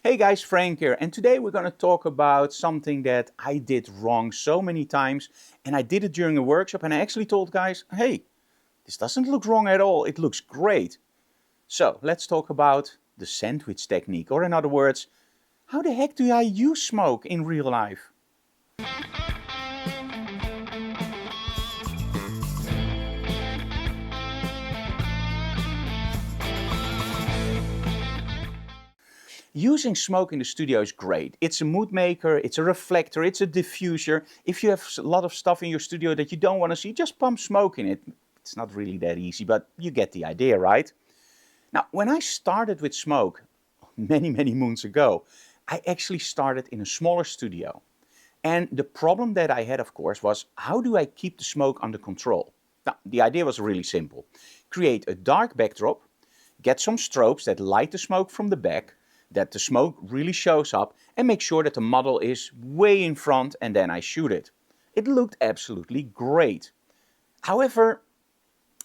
Hey guys, Frank here, and today we're going to talk about something that I did wrong so many times, and I did it during a workshop, and I actually told guys, hey, this doesn't look wrong at all, it looks great. So let's talk about the sandwich technique, or in other words, how the heck do I use smoke in real life? Using smoke in the studio is great. It's a mood maker, it's a reflector, it's a diffuser. If you have a lot of stuff in your studio that you don't want to see, just pump smoke in it. It's not really that easy, but you get the idea, right? Now, when I started with smoke many moons ago, I actually started in a smaller studio. And the problem that I had, of course, was how do I keep the smoke under control? Now, the idea was really simple. Create a dark backdrop, get some strobes that light the smoke from the back, that the smoke really shows up, and make sure that the model is way in front, and then I shoot it. It looked absolutely great. However,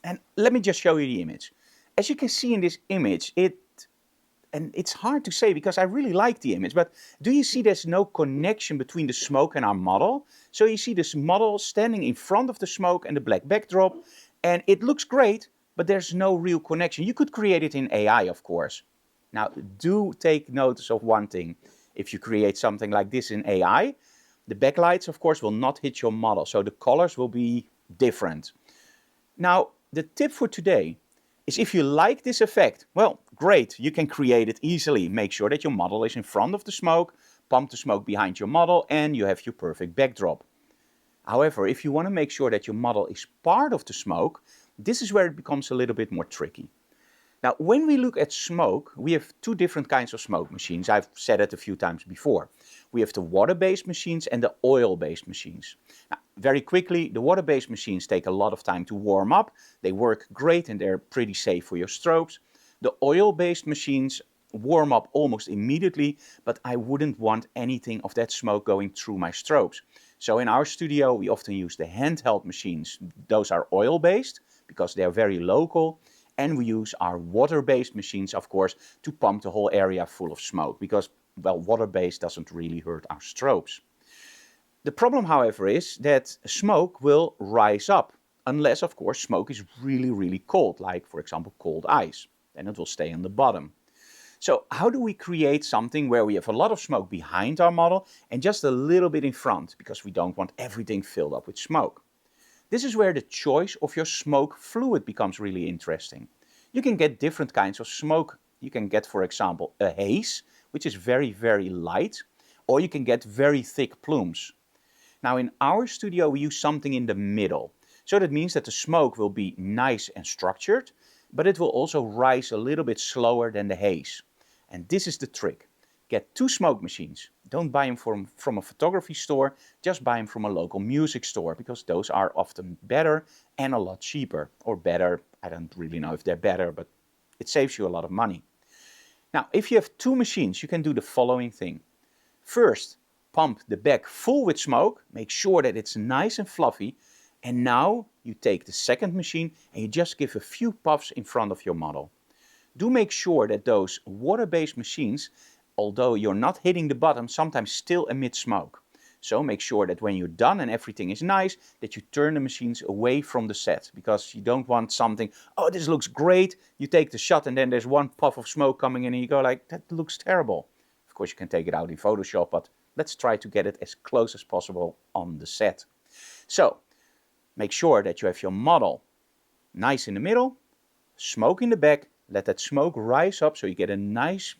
and let me just show you the image. As you can see in this image, it's hard to say because I really like the image, but do you see there's no connection between the smoke and our model? So you see this model standing in front of the smoke and the black backdrop, and it looks great, but there's no real connection. You could create it in AI, of course. Now, do take notice of one thing. If you create something like this in AI, the backlights, of course, will not hit your model, so the colors will be different. Now, the tip for today is if you like this effect, well, great, you can create it easily. Make sure that your model is in front of the smoke, pump the smoke behind your model, and you have your perfect backdrop. However, if you want to make sure that your model is part of the smoke, this is where it becomes a little bit more tricky. Now, when we look at smoke, we have two different kinds of smoke machines. I've said it a few times before. We have the water-based machines and the oil-based machines. Now, very quickly, the water-based machines take a lot of time to warm up. They work great and they're pretty safe for your strobes. The oil-based machines warm up almost immediately, but I wouldn't want anything of that smoke going through my strobes. So in our studio, we often use the handheld machines. Those are oil-based because they're very local. And we use our water-based machines, of course, to pump the whole area full of smoke because, well, water-based doesn't really hurt our strobes. The problem, however, is that smoke will rise up unless, of course, smoke is really cold, like, for example, cold ice. Then it will stay on the bottom. So how do we create something where we have a lot of smoke behind our model and just a little bit in front because we don't want everything filled up with smoke? This is where the choice of your smoke fluid becomes really interesting. You can get different kinds of smoke. You can get, for example, a haze, which is very light, or you can get very thick plumes. Now in our studio we use something in the middle. So that means that the smoke will be nice and structured, but it will also rise a little bit slower than the haze. And this is the trick. Get two smoke machines. Don't buy them from a photography store, just buy them from a local music store because those are often better and a lot cheaper. Or better, I don't really know if they're better, but it saves you a lot of money. Now, if you have two machines, you can do the following thing. First, pump the back full with smoke, make sure that it's nice and fluffy, and now you take the second machine and you just give a few puffs in front of your model. Do make sure that those water-based machines, although you're not hitting the bottom, sometimes still emit smoke. So make sure that when you're done and everything is nice, that you turn the machines away from the set because you don't want something, oh, this looks great. You take the shot and then there's one puff of smoke coming in and you go like, that looks terrible. Of course, you can take it out in Photoshop, but let's try to get it as close as possible on the set. So make sure that you have your model nice in the middle, smoke in the back, let that smoke rise up so you get a nice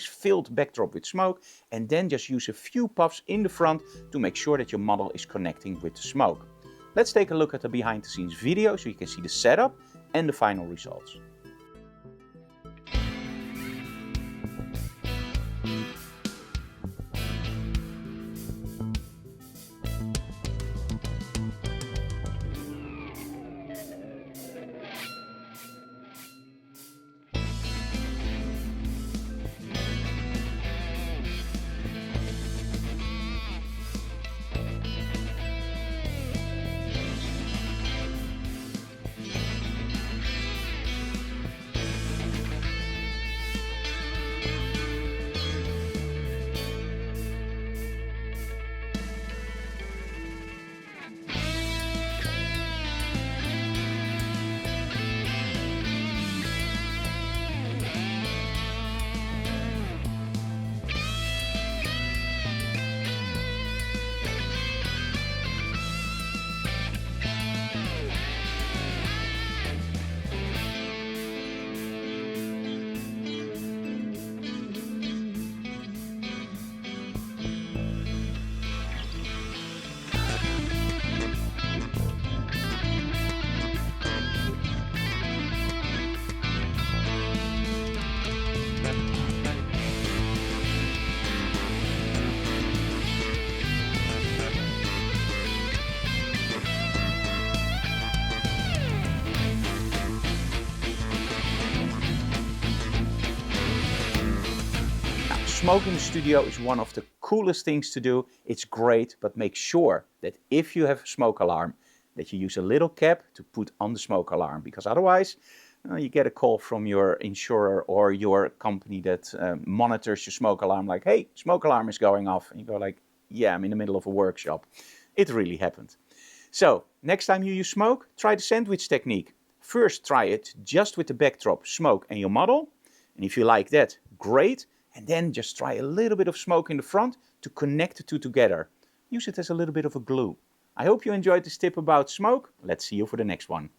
filled backdrop with smoke, and then just use a few puffs in the front to make sure that your model is connecting with the smoke. Let's take a look at the behind the scenes video so you can see the setup and the final results. Smoke in the studio is one of the coolest things to do. It's great, but make sure that if you have a smoke alarm, that you use a little cap to put on the smoke alarm, because otherwise you get a call from your insurer or your company that monitors your smoke alarm like, hey, smoke alarm is going off. And you go like, yeah, I'm in the middle of a workshop. It really happened. So next time you use smoke, try the sandwich technique. First try it just with the backdrop, smoke and your model. And if you like that, great. And then just try a little bit of smoke in the front to connect the two together. Use it as a little bit of a glue. I hope you enjoyed this tip about smoke. Let's see you for the next one.